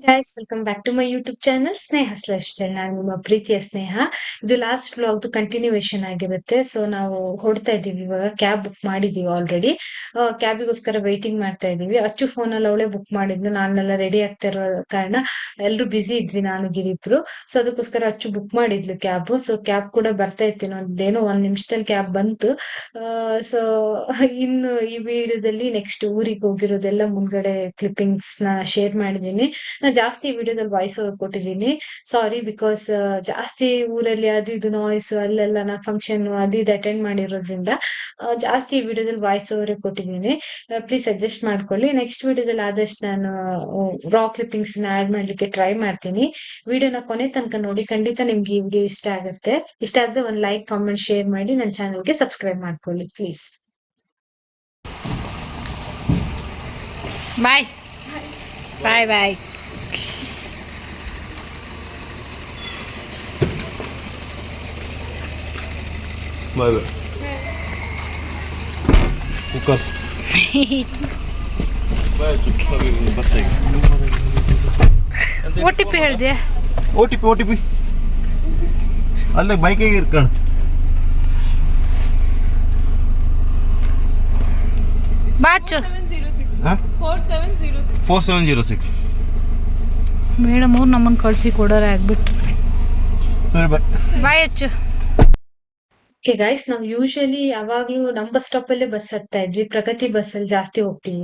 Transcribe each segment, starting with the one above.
Guys welcome back to my YouTube channel Sneha's lifestyle. ನಾನು ನಿಮ್ಮ ಪ್ರೀತಿಯ ಸ್ನೇಹ. ಇದು ಲಾಸ್ಟ್ ವ್ಲಾಗ್ದು ಕಂಟಿನ್ಯೂವೇಶನ್ ಆಗಿರುತ್ತೆ. ಸೊ ನಾವು ಹೊಡ್ತಾ ಇದೀವಿ, ಇವಾಗ ಕ್ಯಾಬ್ ಬುಕ್ ಮಾಡಿದೀವಿ ಆಲ್ರೆಡಿ. ಕ್ಯಾಬಿಗೋಸ್ಕರ ವೈಟಿಂಗ್ ಮಾಡ್ತಾ ಇದೀವಿ. ಅಚ್ಚು ಫೋನ್ ಅಲ್ಲಿ ಅವಳೇ ಬುಕ್ ಮಾಡಿದ್ಲು, ನಾನೆಲ್ಲ ರೆಡಿ ಆಗ್ತಾ ಇರೋ ಕಾರಣ ಎಲ್ರು ಬಿಸಿ ಇದ್ವಿ, ನಾನು ಗಿರಿಬ್ರು. ಸೊ ಅದಕ್ಕೋಸ್ಕರ ಅಚ್ಚು ಬುಕ್ ಮಾಡಿದ್ಲು ಕ್ಯಾಬ್. ಸೊ ಕ್ಯಾಬ್ ಕೂಡ ಬರ್ತಾ ಇತ್ತು, ಏನೋ 1 ನಿಮಿಷದಲ್ಲಿ ಕ್ಯಾಬ್ ಬಂತು. ಸೊ ಇನ್ನು ಈ ವಿಡಿಯೋದಲ್ಲಿ ನೆಕ್ಸ್ಟ್ ಊರಿಗೆ ಹೋಗಿರೋದೆಲ್ಲ ಮುಂದ್ಗಡೆ ಕ್ಲಿಪ್ಪಿಂಗ್ಸ್ ನ ಶೇರ್ ಮಾಡಿದೀನಿ. ನಾನು ಜಾಸ್ತಿ ವಿಡಿಯೋದಲ್ಲಿ ವಾಯ್ಸ್ ಓವರ್ ಕೊಟ್ಟಿದ್ದೀನಿ. ಸಾರಿ, ಬಿಕಾಸ್ ಜಾಸ್ತಿ ಊರಲ್ಲಿ ಅದು ಇದು ನಾಯ್ಸ್, ಅಲ್ಲೆಲ್ಲ ನಾ ಫಂಕ್ಷನ್ ಅದು ಇದು ಅಟೆಂಡ್ ಮಾಡಿರೋದ್ರಿಂದ ಜಾಸ್ತಿ ವಿಡಿಯೋದಲ್ಲಿ ವಾಯ್ಸ್ ಓವರ್ ಕೊಟ್ಟಿದ್ದೀನಿ. ಪ್ಲೀಸ್ ಅಡ್ಜಸ್ಟ್ ಮಾಡ್ಕೊಳ್ಳಿ. ನೆಕ್ಸ್ಟ್ ವಿಡಿಯೋದಲ್ಲಿ ಆದಷ್ಟು ನಾನು ರಾ ಕ್ಲಿಪ್ಪಿಂಗ್ಸ್ ನ ಆಡ್ ಮಾಡ್ಲಿಕ್ಕೆ ಟ್ರೈ ಮಾಡ್ತೀನಿ. ವಿಡಿಯೋನ ಕೊನೆ ತನಕ ನೋಡಿ, ಖಂಡಿತ ನಿಮ್ಗೆ ಈ ವಿಡಿಯೋ ಇಷ್ಟ ಆಗುತ್ತೆ. ಇಷ್ಟ ಆದ್ರೆ ಒಂದು ಲೈಕ್, ಕಾಮೆಂಟ್, ಶೇರ್ ಮಾಡಿ ನನ್ನ ಚಾನಲ್ಗೆ ಸಬ್ಸ್ಕ್ರೈಬ್ ಮಾಡ್ಕೊಳ್ಳಿ please. Bye bye bye. Vale. Kukas. OTP ಹೇಳಿದೆ. OTP ಅಲ್ಲೇ ಬೈಕಿಗೆ ಇರ್ಕಣ. ಬಾಚು 4706 ಮೇಡಮ್ ಅವ್ರು ನಮ್ಮನ್ನು ಕಳಿಸಿ ಕೊಡೋರೆ ಆಗ್ಬಿಟ್ರು. ಸರಿ ಬಾಯ್. ಬಾಯ್ ಅಚ್ಚು. ಓಕೆ ಗೈಸ್, ನಾವು ಯೂಶಲಿ ಯಾವಾಗ್ಲೂ ನಮ್ಮ ಬಸ್ ಸ್ಟಾಪ್ ಅಲ್ಲೇ ಬಸ್ ಹತ್ತಾ ಇದ್ವಿ. ಪ್ರಗತಿ ಬಸ್ ಅಲ್ಲಿ ಜಾಸ್ತಿ ಹೋಗ್ತೀವಿ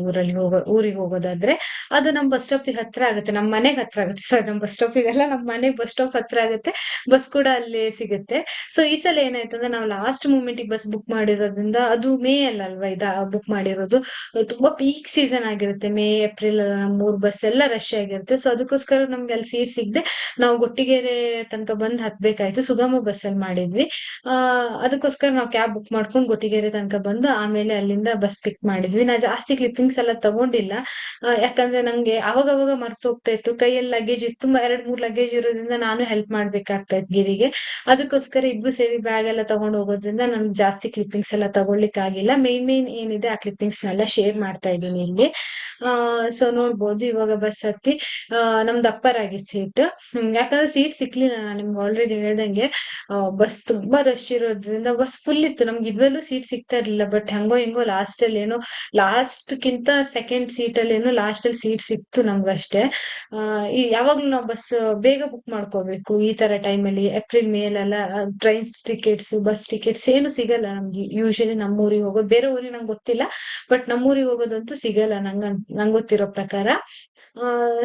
ಊರಿಗೆ ಹೋಗೋದಾದ್ರೆ. ಅದು ನಮ್ಮ ಬಸ್ ಸ್ಟಾಪಿಗೆ ಹತ್ರ ಆಗುತ್ತೆ, ನಮ್ಮ ಮನೆಗೆ ಹತ್ರ ಆಗುತ್ತೆ. ಸರ್, ನಮ್ಮ ಬಸ್ ಸ್ಟಾಪಿಗೆಲ್ಲ ನಮ್ಮ ಮನೆಗೆ ಬಸ್ ಸ್ಟಾಪ್ ಹತ್ರ ಆಗುತ್ತೆ, ಬಸ್ ಕೂಡ ಅಲ್ಲೇ ಸಿಗುತ್ತೆ. ಸೊ ಈ ಸಲ ಏನಾಯ್ತು ಅಂದ್ರೆ, ನಾವು ಲಾಸ್ಟ್ ಮೂಮೆಂಟ್ ಬಸ್ ಬುಕ್ ಮಾಡಿರೋದ್ರಿಂದ, ಅದು ಮೇ ಅಲ್ವಾ ಬುಕ್ ಮಾಡಿರೋದು. ತುಂಬಾ ಪೀಕ್ ಸೀಸನ್ ಆಗಿರುತ್ತೆ, ಮೇ ಏಪ್ರಿಲ್ ನಮ್ಮ ಬಸ್ ಎಲ್ಲ ರಶ್ ಆಗಿರುತ್ತೆ. ಸೊ ಅದಕ್ಕೋಸ್ಕರ ನಮ್ಗೆ ಅಲ್ಲಿ ಸೀಟ್ ಸಿಗದೆ ನಾವು ಗೊಟ್ಟಿಗೆರೆ ತನಕ ಬಂದ್ ಹತ್ಬೇಕಾಯ್ತು. ಸುಗಮ ಬಸ್ ಅಲ್ಲಿ ಮಾಡಿದ್ವಿ. ಅದಕ್ಕೋಸ್ಕರ ನಾವು ಕ್ಯಾಬ್ ಬುಕ್ ಮಾಡ್ಕೊಂಡು ಗೊಟ್ಟಿಗೆರೆ ತನಕ ಬಂದು ಆಮೇಲೆ ಅಲ್ಲಿಂದ ಬಸ್ ಪಿಕ್ ಮಾಡಿದ್ವಿ. ನಾ ಜಾಸ್ತಿ ಕ್ಲಿಪ್ಪಿಂಗ್ಸ್ ಎಲ್ಲ ತಗೊಂಡಿಲ್ಲ, ಯಾಕಂದ್ರೆ ನಂಗೆ ಅವಾಗವಾಗ ಮರ್ತು ಹೋಗ್ತಾ ಇತ್ತು. ಕೈಯಲ್ಲಿ ಲಗೇಜ್ ಇತ್ತು, ತುಂಬಾ 2-3 ಲಗೇಜ್ ಇರೋದ್ರಿಂದ ನಾನು ಹೆಲ್ಪ್ ಮಾಡ್ಬೇಕಾಗ್ತಾ ಇತ್ತು ಗಿರಿಗೆ. ಅದಕ್ಕೋಸ್ಕರ ಇಬ್ರು ಸೇರಿ ಬ್ಯಾಗ್ ಎಲ್ಲ ತಗೊಂಡು ಹೋಗೋದ್ರಿಂದ ನನ್ಗೆ ಜಾಸ್ತಿ ಕ್ಲಿಪ್ಪಿಂಗ್ಸ್ ಎಲ್ಲ ತಗೊಳ್ಲಿಕ್ಕೆ ಆಗಿಲ್ಲ. ಮೇನ್ ಏನಿದೆ ಆ ಕ್ಲಿಪ್ಪಿಂಗ್ಸ್ ನೆಲ್ಲ ಶೇರ್ ಮಾಡ್ತಾ ಇದ್ದೀನಿ ಇಲ್ಲಿ. ಸೊ ನೋಡ್ಬೋದು, ಇವಾಗ ಬಸ್ ಹತ್ತಿ ನಮ್ದು ಅಪ್ಪರ್ ಆಗಿ ಸೀಟ್. ಯಾಕಂದ್ರೆ ಸೀಟ್ ಸಿಕ್ಲಿಲ್ಲ, ನಾನು ನಿಮ್ಗೆ ಆಲ್ರೆಡಿ ಹೇಳ್ದಂಗೆ ಬಸ್ ತುಂಬಾ ರಶ್ ಇರೋದ್ರಿಂದ ಬಸ್ ಫುಲ್ ಇತ್ತು. ನಮ್ಗೆ ಇದ್ರಲ್ಲೂ ಸೀಟ್ ಸಿಗ್ತಾ ಇರ್ಲಿಲ್ಲ. ಬಟ್ ಹಂಗೋ ಹಿಂಗೋ ಲಾಸ್ಟ್ ಅಲ್ಲಿ ಏನೋ, ಲಾಸ್ಟ್ ಕಿಂತ ಸೆಕೆಂಡ್ ಸೀಟ್ ಅಲ್ಲಿ ಏನೋ ಲಾಸ್ಟ್ ಅಲ್ಲಿ ಸೀಟ್ ಸಿಕ್ತು ನಮ್ಗಷ್ಟೇ. ಯಾವಾಗ್ಲೂ ನಾವು ಬಸ್ ಬೇಗ ಬುಕ್ ಮಾಡ್ಕೋಬೇಕು ಈ ತರ ಟೈಮ್ ಅಲ್ಲಿ. ಏಪ್ರಿಲ್ ಮೇಲೆಲ್ಲ ಟ್ರೈನ್ ಟಿಕೆಟ್ಸ್, ಬಸ್ ಟಿಕೆಟ್ಸ್ ಏನು ಸಿಗಲ್ಲ ನಮ್ಗೆ ಯೂಶಲಿ. ನಮ್ಮೂರಿಗೆ ಹೋಗೋದು, ಬೇರೆ ಊರಿಗೆ ನಂಗೆ ಗೊತ್ತಿಲ್ಲ, ಬಟ್ ನಮ್ಮೂರಿಗೆ ಹೋಗೋದಂತೂ ಸಿಗಲ್ಲ ನಂಗೆ ಗೊತ್ತಿರೋ ಪ್ರಕಾರ.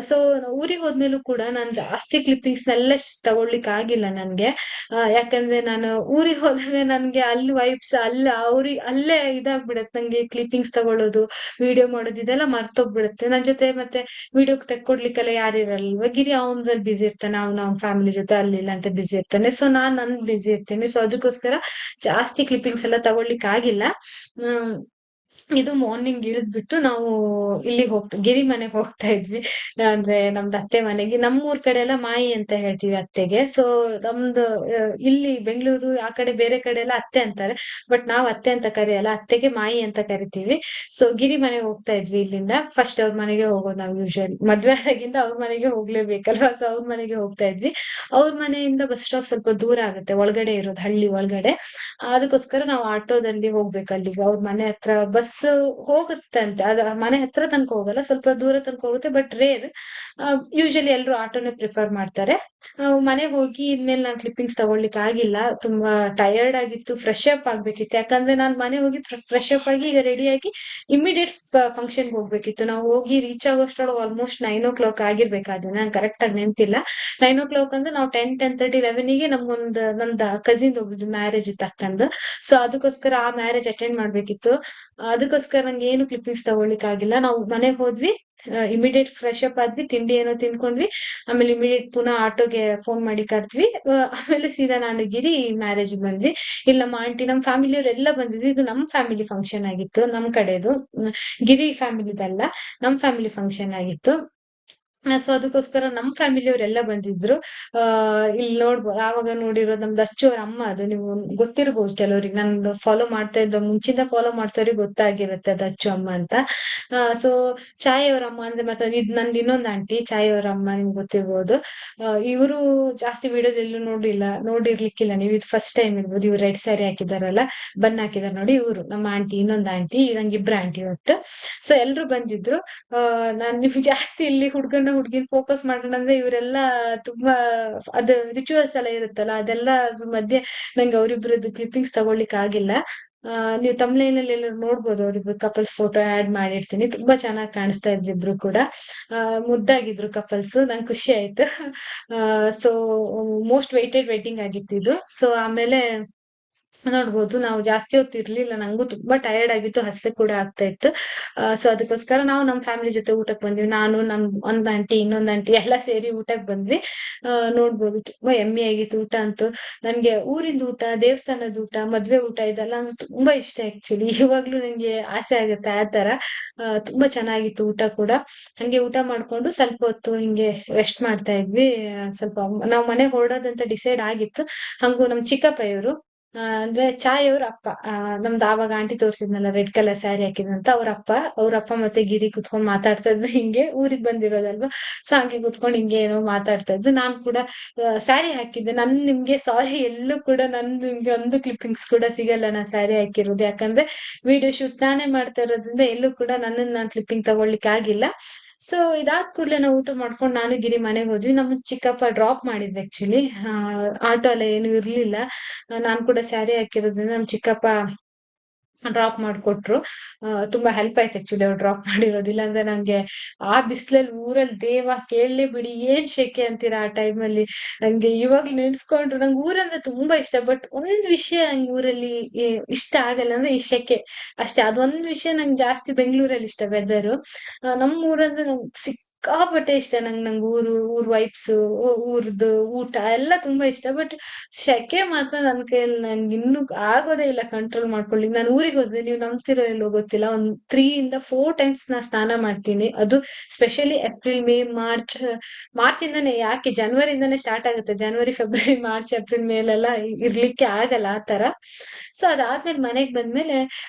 ಸೊ ಊರಿಗೆ ಹೋದ್ಮೇಲೂ ಕೂಡ ನಾನು ಜಾಸ್ತಿ ಕ್ಲಿಪ್ಪಿಂಗ್ಸ್ ನೆಲ್ಲ ತಗೊಳ್ಲಿಕ್ಕೆ ಆಗಿಲ್ಲ ನನ್ಗೆ. ಯಾಕಂದ್ರೆ ನಾನು ಊರಿಗೆ ಹೋದಾಗ ನನ್ಗೆ ಅಲ್ಲಿ ವೈಬ್ಸ್ ಅಲ್ಲೇ ಇದಾಗ್ಬಿಡತ್ತೆ. ನಂಗೆ ಕ್ಲಿಪ್ಪಿಂಗ್ಸ್ ತಗೊಳ್ಳೋದು, ವಿಡಿಯೋ ಮಾಡೋದು ಇದೆಲ್ಲ ಮರ್ತೋಗ್ಬಿಡುತ್ತೆ. ನನ್ ಜೊತೆ ಮತ್ತೆ ವಿಡಿಯೋ ತೆಕ್ಕೊಡ್ಲಿಕ್ಕೆಲ್ಲ ಯಾರಿರಲ್ವ. ಗಿರಿ ಅವನ್ರಲ್ಲಿ ಬಿಸಿ ಇರ್ತಾನೆ, ಅವ್ನ ಫ್ಯಾಮಿಲಿ ಜೊತೆ ಅಲ್ಲಿಲ್ಲ ಅಂತ ಬಿಸಿ ಇರ್ತಾನೆ. ಸೊ ನನ್ ಬಿಸಿ ಇರ್ತೀನಿ. ಸೊ ಅದಕ್ಕೋಸ್ಕರ ಜಾಸ್ತಿ ಕ್ಲಿಪ್ಪಿಂಗ್ಸ್ ಎಲ್ಲ ತಗೊಳ್ಲಿಕ್ಕೆ ಆಗಿಲ್ಲ. ಇದು ಮಾರ್ನಿಂಗ್ ಇಳಿದ್ಬಿಟ್ಟು ನಾವು ಇಲ್ಲಿಗೆ ಗಿರಿ ಮನೆಗೆ ಹೋಗ್ತಾ ಇದ್ವಿ. ಅಂದ್ರೆ ನಮ್ದು ಅತ್ತೆ ಮನೆಗೆ. ನಮ್ಮೂರ್ ಕಡೆ ಎಲ್ಲ ಮಾಯಿ ಅಂತ ಹೇಳ್ತೀವಿ ಅತ್ತೆಗೆ. ಸೊ ನಮ್ದು ಇಲ್ಲಿ ಬೆಂಗಳೂರು ಆ ಕಡೆ ಬೇರೆ ಕಡೆ ಎಲ್ಲ ಅತ್ತೆ ಅಂತಾರೆ, ಬಟ್ ನಾವ್ ಅತ್ತೆ ಅಂತ ಕರೆಯಲ್ಲ, ಅತ್ತೆಗೆ ಮಾಯಿ ಅಂತ ಕರಿತೀವಿ. ಸೊ ಗಿರಿ ಮನೆಗೆ ಹೋಗ್ತಾ ಇದ್ವಿ ಇಲ್ಲಿಂದ. ಫಸ್ಟ್ ಅವ್ರ ಮನೆಗೆ ಹೋಗೋದು ನಾವು ಯೂಶಲಿ, ಮದ್ವೆ ಆದಾಗಿಂದ ಅವ್ರ ಮನೆಗೆ ಹೋಗ್ಲೇಬೇಕಲ್ವಾ. ಸೊ ಅವ್ರ ಮನೆಗೆ ಹೋಗ್ತಾ ಇದ್ವಿ. ಅವ್ರ ಮನೆಯಿಂದ ಬಸ್ ಸ್ಟಾಪ್ ಸ್ವಲ್ಪ ದೂರ ಆಗುತ್ತೆ, ಒಳಗಡೆ ಇರೋದು, ಹಳ್ಳಿ ಒಳಗಡೆ. ಅದಕ್ಕೋಸ್ಕರ ನಾವು ಆಟೋದಲ್ಲಿ ಹೋಗ್ಬೇಕು ಅಲ್ಲಿಗೆ. ಅವ್ರ ಮನೆ ಹತ್ರ ಬಸ್ ಹೋಗುತ್ತಂತೆ, ಅದ ಮನೆ ಹತ್ರ ತನಕ ಹೋಗಲ್ಲ, ಸ್ವಲ್ಪ ದೂರ ತನಕ ಹೋಗುತ್ತೆ, ಬಟ್ ರೇರ್. ಯೂಶಲಿ ಎಲ್ರು ಆಟೋನೇ ಪ್ರಿಫರ್ ಮಾಡ್ತಾರೆ. ಮನೆಗೆ ಹೋಗಿ ಇನ್ಮೇಲೆ ನಾನು ಕ್ಲಿಪ್ಪಿಂಗ್ಸ್ ತಗೊಳ್ಲಿಕ್ಕೆ ಆಗಿಲ್ಲ, ತುಂಬಾ ಟಯರ್ಡ್ ಆಗಿತ್ತು. ಫ್ರೆಶ್ ಅಪ್ ಆಗ್ಬೇಕಿತ್ತು, ಯಾಕಂದ್ರೆ ನಾನ್ ಮನೆ ಹೋಗಿ ಫ್ರೆಶ್ ಅಪ್ ಆಗಿ ಈಗ ರೆಡಿ ಆಗಿ ಇಮಿಡಿಯೇಟ್ ಫಂಕ್ಷನ್ ಹೋಗ್ಬೇಕಿತ್ತು. ನಾವು ಹೋಗಿ ರೀಚ್ ಆಗೋಷ್ಟ್ರೊಳಗೆ ಆಲ್ಮೋಸ್ಟ್ 9 o'clock ಆಗಿರ್ಬೇಕಾದ್ರೆ, ನಂಗೆ ಕರೆಕ್ಟ್ ಆಗಿ ನೆನಪಿಲ್ಲ. 9 o'clock ಅಂದ್ರೆ ನಾವು 10:30, 11ಗೆ ನಮ್ದ ಕಸಿನ್ ಒಬ್ಬದು ಮ್ಯಾರೇಜ್ ಇತ್ತು ಅಕ್ಕಂದು. ಸೊ ಅದಕ್ಕೋಸ್ಕರ ಆ ಮ್ಯಾರೇಜ್ ಅಟೆಂಡ್ ಮಾಡ್ಬೇಕಿತ್ತು. ಅದಕ್ಕೋಸ್ಕರ ನಂಗೆ ಏನು ಕ್ಲಿಪ್ಪಿಂಗ್ಸ್ ತಗೊಳ್ಲಿಕ್ಕೆ ಆಗಿಲ್ಲ. ನಾವು ಮನೆಗೆ ಹೋದ್ವಿ, ಇಮಿಡಿಯೇಟ್ ಫ್ರೆಶ್ ಅಪ್ ಆದ್ವಿ, ತಿಂಡಿ ಏನೋ ತಿನ್ಕೊಂಡ್ವಿ, ಆಮೇಲೆ ಇಮಿಡಿಯೇಟ್ ಪುನಃ ಆಟೋಗೆ ಫೋನ್ ಮಾಡಿ ಕರ್ದ್ವಿ. ಆಮೇಲೆ ಸೀದಾ ನಾನು ಗಿರಿ ಮ್ಯಾರೇಜ್ ಬಂದ್ವಿ. ಇಲ್ಲ ನಮ್ಮ ಆಂಟಿ, ನಮ್ಮ ಫ್ಯಾಮಿಲಿಯವರೆಲ್ಲ ಬಂದಿದ್ವಿ. ಇದು ನಮ್ ಫ್ಯಾಮಿಲಿ ಫಂಕ್ಷನ್ ಆಗಿತ್ತು, ನಮ್ ಕಡೆದು, ಗಿರಿ ಫ್ಯಾಮಿಲಿದಲ್ಲ, ನಮ್ ಫ್ಯಾಮಿಲಿ ಫಂಕ್ಷನ್ ಆಗಿತ್ತು. ಸೊ ಅದಕ್ಕೋಸ್ಕರ ನಮ್ ಫ್ಯಾಮಿಲಿಯವರೆಲ್ಲ ಬಂದಿದ್ರು. ಇಲ್ಲಿ ನೋಡ್ಬೋದು ಆವಾಗ ನೋಡಿರೋದು ನಮ್ದು ಅಚ್ಚು ಅವ್ರ ಅಮ್ಮ. ಅದು ನೀವು ಗೊತ್ತಿರ್ಬೋದು ಕೆಲವ್ರಿಗೆ, ನಾನು ಫಾಲೋ ಮಾಡ್ತಾ ಇದ್ದ ಮುಂಚಿಂದ ಫಾಲೋ ಮಾಡ್ತಾವ್ರಿಗೆ ಗೊತ್ತಾಗಿರುತ್ತೆ ಅದು ಅಚ್ಚು ಅಮ್ಮ ಅಂತ. ಸೊ ಚಾಯ್ ಅವ್ರ ಅಮ್ಮ ಅಂದ್ರೆ ಮತ್ತೆ ಇದ್ ನಂದು ಇನ್ನೊಂದು ಆಂಟಿ ಚಾಯ್ ಅವ್ರ ಅಮ್ಮ, ನಿಮ್ಗೆ ಗೊತ್ತಿರ್ಬೋದು. ಇವರು ಜಾಸ್ತಿ ವಿಡಿಯೋಸ್ ಎಲ್ಲೂ ನೋಡಿರ್ಲಿಕ್ಕಿಲ್ಲ ನೀವು, ಇದು ಫಸ್ಟ್ ಟೈಮ್ ಇರ್ಬೋದು. ಇವ್ರು ರೆಡ್ ಸ್ಯಾರಿ ಹಾಕಿದಾರಲ್ಲ, ಬನ್ ಹಾಕಿದಾರೆ ನೋಡಿ, ಇವರು ನಮ್ಮ ಆಂಟಿ, ಇನ್ನೊಂದು ಆಂಟಿ, ನಂಗೆ ಇಬ್ರು ಆಂಟಿ ಒಟ್ಟು. ಸೊ ಎಲ್ರು ಬಂದಿದ್ರು. ನಾನ್ ನಿಮ್ಗೆ ಜಾಸ್ತಿ ಇಲ್ಲಿ ಹುಡ್ಗಿನ್ ಫೋಕಸ್ ಮಾಡೋಣ ಅಂದ್ರೆ ಇವರೆಲ್ಲ ತುಂಬಾ ಅದು ರಿಚುವಲ್ಸ್ ಎಲ್ಲ ಇರುತ್ತಲ್ಲ, ಅದೆಲ್ಲ ಮಧ್ಯೆ ನಂಗೆ ಅವ್ರಿಬ್ರದ್ದು ಕ್ಲಿಪ್ಪಿಂಗ್ಸ್ ತಗೊಳ್ಳಿಕ್ ಆಗಿಲ್ಲ. ನೀವು ತಮ್ಲೈನ್ ಅಲ್ಲಿ ಎಲ್ಲ ನೋಡ್ಬೋದು, ಅವ್ರಿಬ್ರು ಕಪಲ್ಸ್ ಫೋಟೋ ಆಡ್ ಮಾಡಿರ್ತೀನಿ. ತುಂಬಾ ಚೆನ್ನಾಗಿ ಕಾಣಿಸ್ತಾ ಇದ್ರು ಕೂಡ. ಮುದ್ದಾಗಿದ್ರು ಕಪಲ್ಸ್, ನಂಗೆ ಖುಷಿ ಆಯ್ತು. ಸೊ ಮೋಸ್ಟ್ ವೈಟೆಡ್ ವೆಡ್ಡಿಂಗ್ ಆಗಿತ್ತು ಇದು. ಸೊ ಆಮೇಲೆ ನೋಡ್ಬೋದು ನಾವು ಜಾಸ್ತಿ ಹೊತ್ತು ಇರ್ಲಿಲ್ಲ, ನಂಗೂ ತುಂಬಾ ಟಯರ್ಡ್ ಆಗಿತ್ತು, ಹಸಿವೆ ಕೂಡ ಆಗ್ತಾ ಇತ್ತು. ಸೊ ಅದಕ್ಕೋಸ್ಕರ ನಾವು ನಮ್ ಫ್ಯಾಮಿಲಿ ಜೊತೆ ಊಟಕ್ಕೆ ಬಂದ್ವಿ. ನಾನು ನಮ್ ಒಂದ್ ಆಂಟಿ ಇನ್ನೊಂದ್ ಆಂಟಿ ಎಲ್ಲ ಸೇರಿ ಊಟಕ್ಕೆ ಬಂದ್ವಿ. ನೋಡ್ಬೋದು ತುಂಬಾ ಯಮ್ಮಿ ಆಗಿತ್ತು ಊಟ ಅಂತೂ. ನನ್ಗೆ ಊರಿಂದ ಊಟ, ದೇವಸ್ಥಾನದ ಊಟ, ಮದ್ವೆ ಊಟ ಇದೆಲ್ಲ ಅಂದ್ರೆ ತುಂಬಾ ಇಷ್ಟ ಆಕ್ಚುಲಿ. ಇವಾಗ್ಲೂ ನಂಗೆ ಆಸೆ ಆಗುತ್ತೆ ಆ ತರ. ತುಂಬಾ ಚೆನ್ನಾಗಿತ್ತು ಊಟ ಕೂಡ. ಹಂಗೆ ಊಟ ಮಾಡ್ಕೊಂಡು ಸ್ವಲ್ಪ ಹೊತ್ತು ಹಿಂಗೆ ರೆಸ್ಟ್ ಮಾಡ್ತಾ ಇದ್ವಿ. ಸ್ವಲ್ಪ ನಾವ್ ಮನೆಗ್ ಹೊರಡೋದಂತ ಡಿಸೈಡ್ ಆಗಿತ್ತು. ಹಂಗು ನಮ್ ಚಿಕ್ಕಪ್ಪ ಇವರು, ಅಂದ್ರೆ ಚಾಯ್ ಅವ್ರ ಅಪ್ಪ, ನಮ್ದು ಆವಾಗ ಆಂಟಿ ತೋರ್ಸಿದ್ನಲ್ಲ ರೆಡ್ ಕಲರ್ ಸ್ಯಾರಿ ಹಾಕಿದಂತ, ಅವ್ರಪ್ಪ ಮತ್ತೆ ಗಿರಿ ಕುತ್ಕೊಂಡ್ ಮಾತಾಡ್ತಾ ಇದ್ರು. ಹಿಂಗೆ ಊರಿಗೆ ಬಂದಿರೋದಲ್ವಾ, ಸೊ ಹಂಗೆ ಕುತ್ಕೊಂಡ್ ಹಿಂಗೆ ಏನೋ ಮಾತಾಡ್ತಾ ಇದ್ರು. ನಾನ್ ಕೂಡ ಸ್ಯಾರಿ ಹಾಕಿದ್ದೆ. ನಿಮ್ಗೆ ಸಾರಿ, ಎಲ್ಲೂ ಕೂಡ ನಂದು ನಿಮ್ಗೆ ಒಂದು ಕ್ಲಿಪ್ಪಿಂಗ್ಸ್ ಕೂಡ ಸಿಗಲ್ಲ ನಾ ಸ್ಯಾರಿ ಹಾಕಿರೋದು, ಯಾಕಂದ್ರೆ ವಿಡಿಯೋ ಶೂಟ್ ನಾನೇ ಮಾಡ್ತಾ ಇರೋದ್ರಿಂದ ಎಲ್ಲೂ ಕೂಡ ನಾನ್ ಕ್ಲಿಪ್ಪಿಂಗ್ ತಗೊಳ್ಳಿಕ್ಕೆ ಆಗಿಲ್ಲ. ಸೊ ಇದಾದ ಕೂಡ್ಲೆ ನಾವು ಊಟ ಮಾಡ್ಕೊಂಡು ನಾನು ಗಿರಿ ಮನೆಗೆ ಹೋದ್ವಿ. ನಮ್ ಚಿಕ್ಕಪ್ಪ ಡ್ರಾಪ್ ಮಾಡಿದ್ವಿ ಆಕ್ಚುಲಿ. ಆಟೋ ಎಲ್ಲ ಏನು ಇರ್ಲಿಲ್ಲ. ನಾನ್ ಕೂಡ ಸ್ಯಾರಿ ಹಾಕಿರೋದ್ರಿಂದ ನಮ್ ಚಿಕ್ಕಪ್ಪ ಡ್ರಾಪ್ ಮಾಡ್ಕೊಟ್ರು. ತುಂಬಾ ಹೆಲ್ಪ್ ಆಯ್ತು ಆಕ್ಚುಲಿ ಅವ್ರು ಡ್ರಾಪ್ ಮಾಡಿರೋದು. ಇಲ್ಲಾಂದ್ರೆ ನಂಗೆ ಆ ಬಿಸ್ಲಲ್ಲಿ ಊರಲ್ಲಿ ದೇವ ಕೇಳಲೇ ಬಿಡಿ, ಏನ್ ಶೆಕೆ ಅಂತೀರಾ ಆ ಟೈಮಲ್ಲಿ. ನಂಗೆ ಇವಾಗ ನೆನ್ಸ್ಕೊಂಡ್ರು, ನಂಗೆ ಊರಂದ್ರೆ ತುಂಬಾ ಇಷ್ಟ. ಬಟ್ ಒಂದ್ ವಿಷಯ ನಂಗೆ ಊರಲ್ಲಿ ಇಷ್ಟ ಆಗಲ್ಲ ಅಂದ್ರೆ ಈ ಶೆಕೆ ಅಷ್ಟೇ. ಅದೊಂದ್ ವಿಷಯ ನಂಗೆ ಜಾಸ್ತಿ ಬೆಂಗಳೂರಲ್ಲಿ ಇಷ್ಟ ವೆದರ್. ನಮ್ ಊರಂದ್ರೆ ನಂಗೆ ಸಿಕ್ಕಾಪಟ್ಟೆ ಇಷ್ಟ. ನಂಗೆ ಊರ್ ವೈಬ್ಸ್, ಊರ್ದು ಊಟ ಎಲ್ಲ ತುಂಬಾ ಇಷ್ಟ. ಬಟ್ ಶೆಕೆ ಮಾತ್ರ ನನ್ ಕೈಯಲ್ಲಿ ನನ್ಗೆ ಇನ್ನೂ ಆಗೋದೇ ಇಲ್ಲ ಕಂಟ್ರೋಲ್ ಮಾಡ್ಕೊಳ್ಳಿ. ನಾನು ಊರಿಗೆ ಹೋದ್ರೆ ನೀವು ನಂಬ್ತಿರೋ ಇಲ್ಲೋ ಗೊತ್ತಿಲ್ಲ, ಒಂದ್ 3 ಇಂದ 4 ಟೈಮ್ಸ್ ನಾ ಸ್ನಾನ ಮಾಡ್ತೀನಿ. ಅದು ಸ್ಪೆಷಲಿ ಏಪ್ರಿಲ್, ಮೇ, ಮಾರ್ಚ್ ಇಂದಾನೆ, ಯಾಕೆ ಜನವರಿಯಿಂದಾನೇ ಸ್ಟಾರ್ಟ್ ಆಗುತ್ತೆ. ಜನವರಿ, ಫೆಬ್ರವರಿ, ಮಾರ್ಚ್, ಏಪ್ರಿಲ್, ಮೇಲೆಲ್ಲ ಇರ್ಲಿಕ್ಕೆ ಆಗಲ್ಲ ಆ ತರ. ಸೊ ಅದಾದ್ಮೇಲೆ ಮನೆಗ್ ಬಂದ್ಮೇಲೆ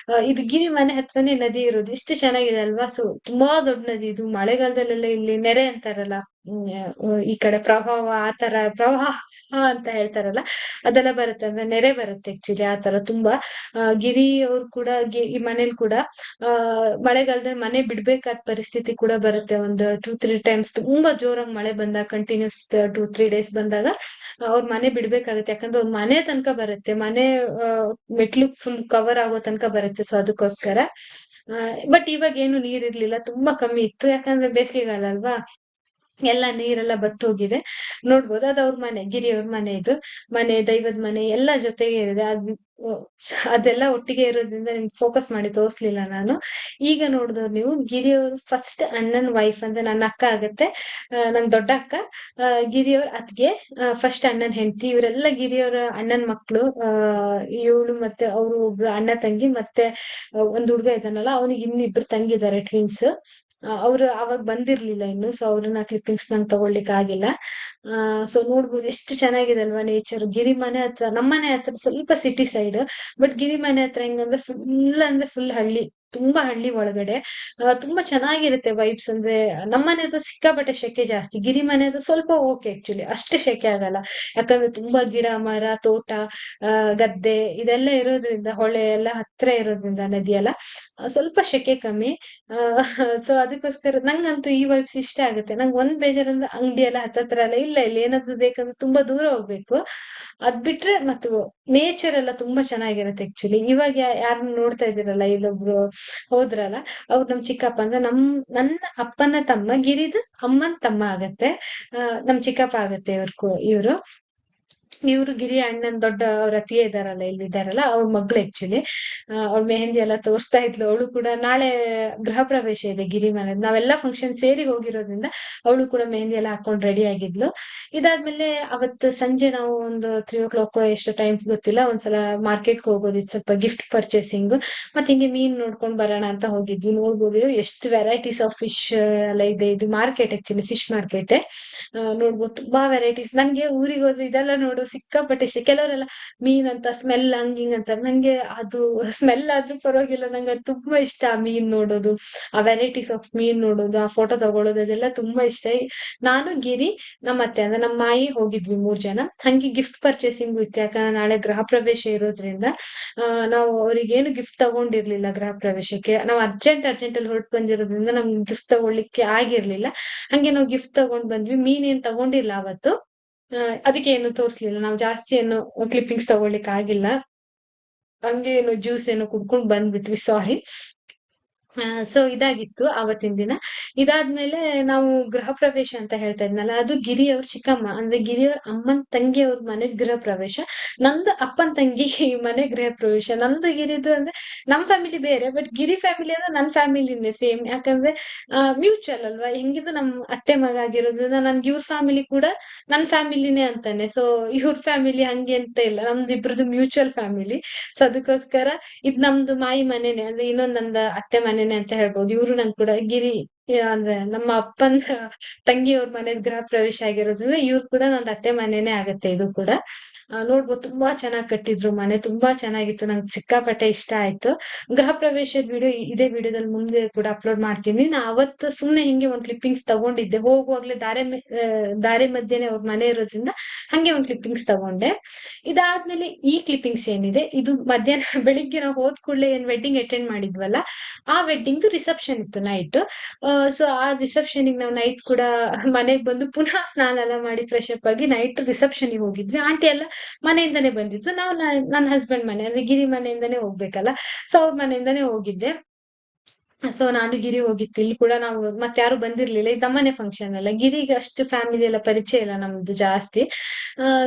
ಇದು ಗಿರಿ ಮನೆ ಹತ್ರನೇ ನದಿ ಇರೋದು, ಇಷ್ಟು ಚೆನ್ನಾಗಿದೆ ಅಲ್ವಾ. ಸೊ ತುಂಬಾ ದೊಡ್ಡ ನದಿ ಇದು. ಮಳೆಗಾಲದಲ್ಲೆಲ್ಲ ಇಲ್ಲಿ ನೆರೆ ಅಂತಾರಲ್ಲ, ಈ ಕಡೆ ಪ್ರವಾಹ, ಆ ತರ ಪ್ರವಾಹ ಅಂತ ಹೇಳ್ತಾರಲ್ಲ, ಅದೆಲ್ಲ ಬರುತ್ತೆ. ಅಂದ್ರೆ ನೆರೆ ಬರುತ್ತೆ ಆಕ್ಚುಲಿ ಆ ತರ ತುಂಬಾ. ಗಿರಿ ಅವ್ರು ಕೂಡ ಈ ಮನೇಲಿ ಕೂಡ ಮಳೆಗಾಲದಲ್ಲಿ ಮನೆ ಬಿಡ್ಬೇಕಾದ ಪರಿಸ್ಥಿತಿ ಕೂಡ ಬರುತ್ತೆ. ಒಂದು 2-3 ಟೈಮ್ಸ್ ತುಂಬಾ ಜೋರಾಗಿ ಮಳೆ ಬಂದಾಗ, ಕಂಟಿನ್ಯೂಸ್ 2-3 ಡೇಸ್ ಬಂದಾಗ ಅವ್ರ ಮನೆ ಬಿಡ್ಬೇಕಾಗತ್ತೆ. ಯಾಕಂದ್ರೆ ಅವ್ರ ಮನೆ ತನಕ ಬರುತ್ತೆ, ಮನೆ ಮೆಟ್ಲು ಫುಲ್ ಕವರ್ ಆಗೋ ತನಕ ಬರುತ್ತೆ. ಸೊ ಅದಕ್ಕೋಸ್ಕರ. ಬಟ್ ಇವಾಗ ಏನು ನೀರ್ ಇರ್ಲಿಲ್ಲ, ತುಂಬಾ ಕಮ್ಮಿ ಇತ್ತು. ಯಾಕಂದ್ರೆ ಬೇಸಿಗೆಗಾಲ ಅಲ್ವಾ, ಎಲ್ಲ ನೀರೆಲ್ಲ ಬತ್ತೋಗಿದೆ. ನೋಡ್ಬೋದು ಅದು ಅವ್ರ ಮನೆ, ಗಿರಿ ಅವ್ರ ಮನೆ ಇದು. ಮನೆ, ದೈವದ ಮನೆ ಎಲ್ಲ ಜೊತೆಗೆ ಇದೆ. ಅದೆಲ್ಲ ಒಟ್ಟಿಗೆ ಇರೋದ್ರಿಂದ ನಿಮ್ಗೆ ಫೋಕಸ್ ಮಾಡಿ ತೋರ್ಸ್ಲಿಲ್ಲ ನಾನು. ಈಗ ನೋಡಿದವ್ರು ನೀವು, ಗಿರಿ ಅವರು ಫಸ್ಟ್ ಅಣ್ಣನ್ ವೈಫ್ ಅಂದ್ರೆ ನನ್ನ ಅಕ್ಕ ಆಗತ್ತೆ, ನನ್ ದೊಡ್ಡ ಅಕ್ಕ. ಗಿರಿಯವ್ರ ಅತ್ಗೆ ಫಸ್ಟ್ ಅಣ್ಣನ್ ಹೆಂಡತಿ. ಇವರೆಲ್ಲ ಗಿರಿಯವರ ಅಣ್ಣನ್ ಮಕ್ಳು. ಇವಳು ಮತ್ತೆ ಅವರು ಒಬ್ರು ಅಣ್ಣ ತಂಗಿ, ಮತ್ತೆ ಒಂದ್ ಹುಡ್ಗ ಇದ್ದಾನಲ್ಲ, ಅವನಿಗೆ ಇನ್ನಿಬ್ರು ತಂಗಿದ್ದಾರೆ, ಟ್ವಿನ್ಸ್. ಅವ್ರು ಅವಾಗ ಬಂದಿರ್ಲಿಲ್ಲ ಇನ್ನು. ಸೊ ಅವ್ರನ್ನ ಕ್ಲಿಪ್ಪಿಂಗ್ಸ್ ನಂಗೆ ತಗೊಳ್ಳಿಕ್ ಆಗಿಲ್ಲ. ಸೊ ನೋಡ್ಬೋದು ಎಷ್ಟು ಚೆನ್ನಾಗಿದೆ ಅಲ್ವಾ ನೇಚರ್. ಗಿರಿ ಮನೆ ಹತ್ರ, ನಮ್ಮನೆ ಹತ್ರ ಸ್ವಲ್ಪ ಸಿಟಿ ಸೈಡ್, ಬಟ್ ಗಿರಿ ಮನೆ ಹತ್ರ ಹೆಂಗಂದ್ರೆ ಫುಲ್ ಹಳ್ಳಿ, ತುಂಬಾ ಹಳ್ಳಿ ಒಳಗಡೆ. ತುಂಬಾ ಚೆನ್ನಾಗಿರುತ್ತೆ ವೈಬ್ಸ್. ಅಂದ್ರೆ ನಮ್ಮನೆ ಹತ್ರ ಸಿಕ್ಕಾಪಟ್ಟೆ ಶೆಕೆ ಜಾಸ್ತಿ, ಗಿರಿ ಮನೆ ಹತ್ರ ಸ್ವಲ್ಪ ಓಕೆ ಆಕ್ಚುಲಿ, ಅಷ್ಟು ಶೆಕೆ ಆಗಲ್ಲ. ಯಾಕಂದ್ರೆ ತುಂಬಾ ಗಿಡ ಮರ, ತೋಟ, ಗದ್ದೆ ಇದೆಲ್ಲ ಇರೋದ್ರಿಂದ, ಹೊಳೆ ಎಲ್ಲ ಹತ್ರ ಇರೋದ್ರಿಂದ, ನದಿ ಎಲ್ಲ, ಸ್ವಲ್ಪ ಶೆಕೆ ಕಮ್ಮಿ. ಸೊ ಅದಕ್ಕೋಸ್ಕರ ನಂಗಂತೂ ಈ ವೈಬ್ಸ್ ಇಷ್ಟ ಆಗುತ್ತೆ. ನಂಗೆ ಒಂದ್ ಬೇಜಾರಂದ್ರೆ ಅಂಗಡಿ ಎಲ್ಲ ಹತ್ತತ್ರ ಎಲ್ಲ ಇಲ್ಲ. ಇಲ್ಲಿ ಏನಾದ್ರು ಬೇಕಂದ್ರೆ ತುಂಬಾ ದೂರ ಹೋಗ್ಬೇಕು. ಅದ್ ಬಿಟ್ರೆ ಮತ್ತು ನೇಚರ್ ಎಲ್ಲ ತುಂಬಾ ಚೆನ್ನಾಗಿರುತ್ತೆ ಆಕ್ಚುಲಿ. ಇವಾಗ ಯಾರನ್ನ ನೋಡ್ತಾ ಇದ್ದೀರಲ್ಲ, ಇಲ್ಲೊಬ್ರು ಹೋದ್ರಲ್ಲ, ಅವ್ರು ನಮ್ ಚಿಕ್ಕಪ್ಪ. ಅಂದ್ರೆ ನನ್ನ ಅಪ್ಪನ ತಮ್ಮ, ಗಿರಿದು ಅಮ್ಮನ್ ತಮ್ಮ ಆಗತ್ತೆ. ನಮ್ ಚಿಕ್ಕಪ್ಪ ಆಗತ್ತೆ ಇವ್ರು. ಇವ್ರು ಗಿರಿ ಅಣ್ಣನ್ ದೊಡ್ಡ ಅವ್ರ ಅತ್ತಿಗೆ ಇದಾರಲ್ಲ ಇಲ್ಲಿದ್ದಾರಲ್ಲ ಅವ್ರ ಮಗಳು ಆಕ್ಚುಲಿ. ಅವಳು ಮೆಹಂದಿ ಎಲ್ಲ ತೋರಿಸ್ತಾ ಇದ್ಲು. ಅವಳು ಕೂಡ ನಾಳೆ ಗೃಹ ಪ್ರವೇಶ ಇದೆ ಗಿರಿ ಮನೆದು. ನಾವೆಲ್ಲ ಫಂಕ್ಷನ್ ಸೇರಿ ಹೋಗಿರೋದ್ರಿಂದ ಅವಳು ಕೂಡ ಮೆಹಂದಿ ಎಲ್ಲ ಹಾಕೊಂಡ್ ರೆಡಿ ಆಗಿದ್ಲು. ಇದಾದ್ಮೇಲೆ ಅವತ್ತು ಸಂಜೆ ನಾವು ಒಂದು 3 o'clock ಎಷ್ಟು ಟೈಮ್ ಗೊತ್ತಿಲ್ಲ, ಒಂದ್ಸಲ ಮಾರ್ಕೆಟ್ಗೆ ಹೋಗೋದಿತ್ತು, ಸ್ವಲ್ಪ ಗಿಫ್ಟ್ ಪರ್ಚೇಸಿಂಗ್. ಮತ್ತೆ ಹಿಂಗೆ ಮೀನ್ ನೋಡ್ಕೊಂಡ್ ಬರೋಣ ಅಂತ ಹೋಗಿದ್ವಿ. ನೋಡ್ಬೋದು ಎಷ್ಟು ವೆರೈಟೀಸ್ ಆಫ್ ಫಿಶ್ ಎಲ್ಲ ಇದೆ. ಇದು ಮಾರ್ಕೆಟ್ ಆಕ್ಚುಲಿ ಫಿಶ್ ಮಾರ್ಕೆಟ್. ನೋಡ್ಬೋದು ತುಂಬಾ ವೆರೈಟೀಸ್. ನನ್ಗೆ ಊರಿಗೆ ಹೋದ್ರೆ ಇದೆಲ್ಲ ನೋಡು ಸಿಕ್ಕಾಪಟ್ಟೆ ಇಷ್ಟ. ಕೆಲವರೆಲ್ಲ ಮೀನ್ ಅಂತ ಸ್ಮೆಲ್ ಹಂಗ್ ಹಿಂಗ್ ಅಂತ, ನಂಗೆ ಅದು ಸ್ಮೆಲ್ ಆದ್ರೂ ಪರವಾಗಿಲ್ಲ, ನಂಗೆ ಅದು ತುಂಬಾ ಇಷ್ಟ. ಆ ಮೀನ್ ನೋಡೋದು, ಆ ವೆರೈಟೀಸ್ ಆಫ್ ಮೀನ್ ನೋಡೋದು, ಆ ಫೋಟೋ ತಗೊಳ್ಳೋದು, ಅದೆಲ್ಲ ತುಂಬಾ ಇಷ್ಟ. ನಾನು ಗಿರಿ ನಮ್ಮ ಅತ್ತೆ ಅಂದ್ರೆ ನಮ್ಮ ಮಾಯಿ ಹೋಗಿದ್ವಿ 3 ಜನ. ಹಂಗೆ ಗಿಫ್ಟ್ ಪರ್ಚೇಸಿಂಗ್ ಇತ್ತು, ಯಾಕಂದ್ರೆ ನಾಳೆ ಗೃಹ ಪ್ರವೇಶ ಇರೋದ್ರಿಂದ ನಾವು ಅವ್ರಿಗೇನು ಗಿಫ್ಟ್ ತಗೊಂಡಿರ್ಲಿಲ್ಲ. ಗೃಹ ಪ್ರವೇಶಕ್ಕೆ ನಾವು ಅರ್ಜೆಂಟ್ ಅಲ್ಲಿ ಹೊರಟು ಬಂದಿರೋದ್ರಿಂದ ನಮ್ಗೆ ಗಿಫ್ಟ್ ತಗೊಳ್ಳಿಕ್ಕೆ ಆಗಿರ್ಲಿಲ್ಲ. ಹಂಗೆ ನಾವು ಗಿಫ್ಟ್ ತಗೊಂಡ್ ಬಂದ್ವಿ. ಮೀನ್ ಏನ್ ತಗೊಂಡಿಲ್ಲ ಅವತ್ತು. ಅದಕ್ಕೆ ಏನು ತೋರ್ಸ್ಲಿಲ್ಲ. ನಾವು ಜಾಸ್ತಿ ಏನು ಕ್ಲಿಪ್ಪಿಂಗ್ಸ್ ತಗೊಳ್ಳಿಕ್ ಆಗಿಲ್ಲ. ಹಂಗೆ ಏನು ಜ್ಯೂಸ್ ಏನೋ ಕುಡ್ಕೊಂಡ್ ಬಂದ್ಬಿಟ್ವಿ, ಸಾರಿ. ಸೊ ಇದಾಗಿತ್ತು ಆವತ್ತಿನ ದಿನ. ಇದಾದ್ಮೇಲೆ ನಾವು ಗೃಹ ಪ್ರವೇಶ ಅಂತ ಹೇಳ್ತಾ ಇದ್ನಲ್ಲ, ಅದು ಗಿರಿಯವ್ರ ಚಿಕ್ಕಮ್ಮ ಅಂದ್ರೆ ಗಿರಿಯವ್ರ ಅಮ್ಮನ್ ತಂಗಿ ಅವ್ರ ಮನೆ ಗೃಹ ಪ್ರವೇಶ. ನಂದು ಅಪ್ಪನ್ ತಂಗಿ ಮನೆ ಗೃಹ ಪ್ರವೇಶ. ನಂದು ಗಿರಿದು ಅಂದ್ರೆ ನಮ್ ಫ್ಯಾಮಿಲಿ ಬೇರೆ, ಬಟ್ ಗಿರಿ ಫ್ಯಾಮಿಲಿ ಅಂದ್ರೆ ನನ್ ಫ್ಯಾಮಿಲಿನೇ ಸೇಮ್. ಯಾಕಂದ್ರೆ ಮ್ಯೂಚುವಲ್ ಅಲ್ವಾ, ಹೆಂಗಿದ್ರು ನಮ್ ಅತ್ತೆ ಮಗ ಆಗಿರೋದ್ರಿಂದ ನನ್ಗೆ ಇವ್ರ ಫ್ಯಾಮಿಲಿ ಕೂಡ ನನ್ ಫ್ಯಾಮಿಲಿನೇ ಅಂತಾನೆ. ಸೊ ಇವ್ರ ಫ್ಯಾಮಿಲಿ ಹಂಗೆ ಅಂತ ಇಲ್ಲ, ನಮ್ದು ಇಬ್ರದ್ದು ಮ್ಯೂಚುವಲ್ ಫ್ಯಾಮಿಲಿ. ಸೊ ಅದಕ್ಕೋಸ್ಕರ ಇದ್ ನಮ್ದು ಮಾಯಿ ಮನೆನೆ, ಅಂದ್ರೆ ಇನ್ನೊಂದ್ ನಂದ ಅತ್ತೆ ಮನೆನೆ ಅಂತ ಹೇಳ್ಬೋದು. ಇವ್ರು ನನ್ ಕೂಡ ಗಿರಿ ಅಂದ್ರೆ ನಮ್ಮ ಅಪ್ಪನ್ ತಂಗಿಯವ್ರ ಮನೆ ಗೃಹ ಪ್ರವೇಶ ಆಗಿರೋದ್ರಿಂದ ಇವ್ರು ಕೂಡ ನಂದ್ ಅತ್ತೆ ಮನೆನೆ ಆಗತ್ತೆ ಇದು ಕೂಡ. ನೋಡ್ಬೋದು ತುಂಬಾ ಚೆನ್ನಾಗ್ ಕಟ್ಟಿದ್ರು ಮನೆ, ತುಂಬಾ ಚೆನ್ನಾಗಿತ್ತು. ನಂಗೆ ಸಿಕ್ಕಾಪಟ್ಟೆ ಇಷ್ಟ ಆಯ್ತು. ಗೃಹ ಪ್ರವೇಶದ ವಿಡಿಯೋ ಇದೇ ವಿಡಿಯೋದಲ್ಲಿ ಮುಂದೆ ಕೂಡ ಅಪ್ಲೋಡ್ ಮಾಡ್ತೀನಿ. ನಾ ಅವತ್ತು ಸುಮ್ನೆ ಹಿಂಗೆ ಒಂದ್ ಕ್ಲಿಪ್ಪಿಂಗ್ಸ್ ತಗೊಂಡಿದ್ದೆ, ಹೋಗುವಾಗ್ಲೇ ದಾರಿ ಮಧ್ಯೆನೆ ಅವ್ರ ಮನೆ ಇರೋದ್ರಿಂದ ಹಂಗೆ ಒಂದ್ ಕ್ಲಿಪ್ಪಿಂಗ್ಸ್ ತಗೊಂಡೆ. ಇದಾದ್ಮೇಲೆ ಈ ಕ್ಲಿಪ್ಪಿಂಗ್ಸ್ ಏನಿದೆ ಇದು ಮಧ್ಯಾಹ್ನ ಬೆಳಿಗ್ಗೆ ನಾವು ಹೋದ್ ಕೂಡಲೇ ಏನ್ ವೆಡ್ಡಿಂಗ್ ಅಟೆಂಡ್ ಮಾಡಿದ್ವಲ್ಲ, ಆ ವೆಡ್ಡಿಂಗ್ದು ರಿಸೆಪ್ಷನ್ ಇತ್ತು ನೈಟ್. ಸೊ ಆ ರಿಸೆಪ್ಷನ್ ನಾವು ನೈಟ್ ಕೂಡ ಮನೆಗ್ ಬಂದು ಪುನಃ ಸ್ನಾನ ಎಲ್ಲ ಮಾಡಿ ಫ್ರೆಶ್ ಅಪ್ ಆಗಿ ನೈಟ್ ರಿಸೆಪ್ಷನ್ ಹೋಗಿದ್ವಿ. ಆಂಟಿ ಎಲ್ಲ ಮನೆಯಿಂದಾನೇ ಬಂದಿತ್ತು. ನಾವು ನನ್ನ ಹಸ್ಬೆಂಡ್ ಮನೆ ಅಂದ್ರೆ ಗಿರಿ ಮನೆಯಿಂದಾನೇ ಹೋಗ್ಬೇಕಲ್ಲ, ಸೊ ಅವ್ರ ಮನೆಯಿಂದಾನೇ ಹೋಗಿದ್ದೆ. ಸೊ ನಾನು ಗಿರಿ ಹೋಗಿತ್ತು. ಇಲ್ಲಿ ಕೂಡ ನಾವು ಮತ್ತೆ ಯಾರು ಬಂದಿರ್ಲಿಲ್ಲ, ಇದು ನಮ್ಮನೆ ಫಂಕ್ಷನ್ ಅಲ್ಲ. ಗಿರಿಗೆ ಅಷ್ಟು ಫ್ಯಾಮಿಲಿ ಎಲ್ಲ ಪರಿಚಯ ಇಲ್ಲ ನಮ್ದು ಜಾಸ್ತಿ.